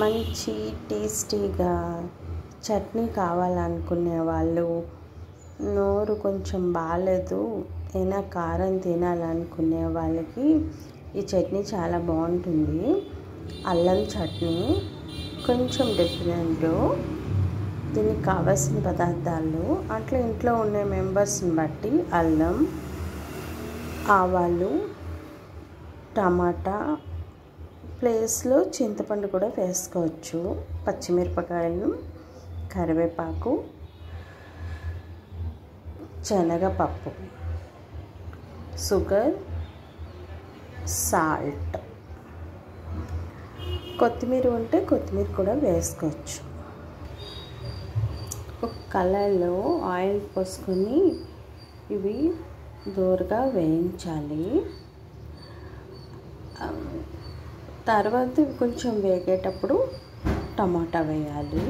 మంచి టేస్టీగా చట్నీ కావాలనుకునే వాళ్ళు, నోరు కొంచెం బాగాలేదు అయినా కారం తినాలనుకునే వాళ్ళకి ఈ చట్నీ చాలా బాగుంటుంది. అల్లం చట్నీ కొంచెం డిఫరెంట్. దీనికి కావాల్సిన పదార్థాలు అట్లా ఇంట్లో ఉండే మెంబర్స్ని బట్టి అల్లం, ఆవాలు, టమాటా, ప్లేస్లో చింతపండు కూడా వేసుకోవచ్చు, పచ్చిమిరపకాయలు, కరివేపాకు, శనగపప్పు, షుగర్, సాల్ట్, కొత్తిమీర ఉంటే కొత్తిమీర కూడా వేసుకోవచ్చు. ఒక కళాయిలో ఆయిల్ పోసుకొని ఇవి దోరగా వేయించాలి. తర్వాత ఇవి కొంచెం వేగేటప్పుడు టమాటా వేయాలి.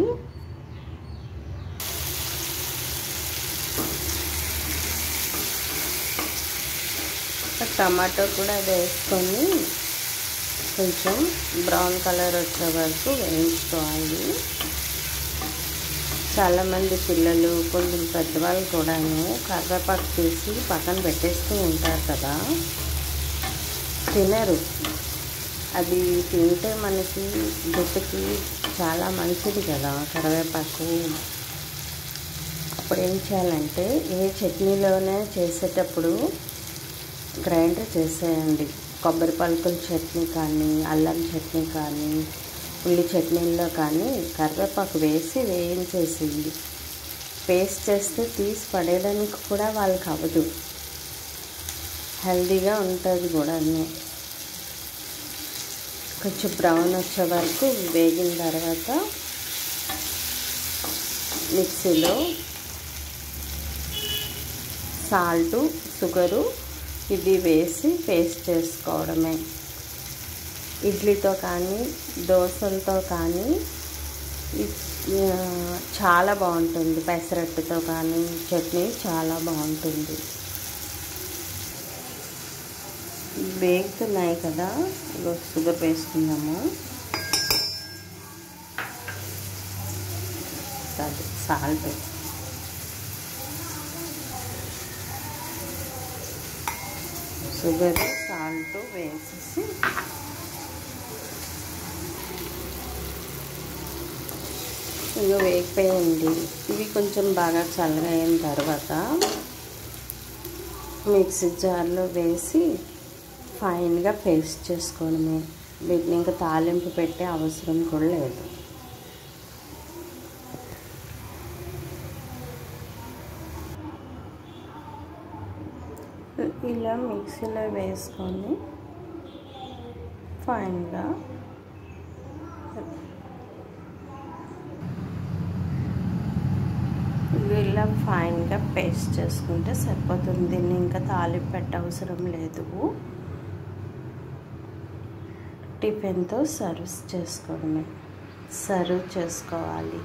టమాటో కూడా వేసుకొని కొంచెం బ్రౌన్ కలర్ వచ్చే వరకు వేయించుకోవాలి. చాలామంది పిల్లలు, కొంచెం పెద్దవాళ్ళు కూడాను కరివేపాకు తీసి పక్కన పెట్టేస్తూ ఉంటారు కదా, తినరు. అది తింటే మనకి జుట్టుకి చాలా మంచిది కదా కరివేపాకు. అప్పుడు ఏం చేయాలంటే ఏ చట్నీలోనే చేసేటప్పుడు గ్రైండర్ చేసేయండి. కొబ్బరి పలుకుల చట్నీ కానీ, అల్లం చట్నీ కానీ, ఉల్లి చట్నీల్లో కానీ కరివేపాకు వేసి వేయించేసి పేస్ట్ చేస్తే తీసి పడేయడానికి కూడా వాళ్ళకి అవ్వదు. హెల్తీగా ఉంటుంది కూడా. కొంచెం బ్రౌన్ వచ్చే వరకు వేగిన తర్వాత మిక్సీలో సాల్టు, షుగరు ఇది వేసి పేస్ట్ చేసుకోవడమే. ఇడ్లీతో కానీ దోశలతో కానీ చాలా బాగుంటుంది. పెసరట్టుతో కానీ చట్నీ చాలా బాగుంటుంది. వేగుతున్నాయి కదా, షుగర్ వేసుకుందాము. సాల్ట్, షుగర్, సాల్ట్ వేసేసి ఇవి వేగిపోయింది. ఇవి కొంచెం బాగా చల్లగా అయిన తర్వాత మిక్సీ జార్లో వేసి ఫైన్గా పేస్ట్ చేసుకోవడమే. వీటిని ఇంకా తాలింపు పెట్టే అవసరం కూడా లేదు. ఇలా మిక్సీలో వేసుకొని ఫైన్గా ఇలా ఫైన్గా పేస్ట్ చేసుకుంటే సరిపోతుంది. దీన్ని ఇంకా తాలింపు పెట్ట అవసరం లేదు. టిఫిన్తో సర్వ్ చేసుకోవడమే. సర్వ్ చేసుకోవాలి.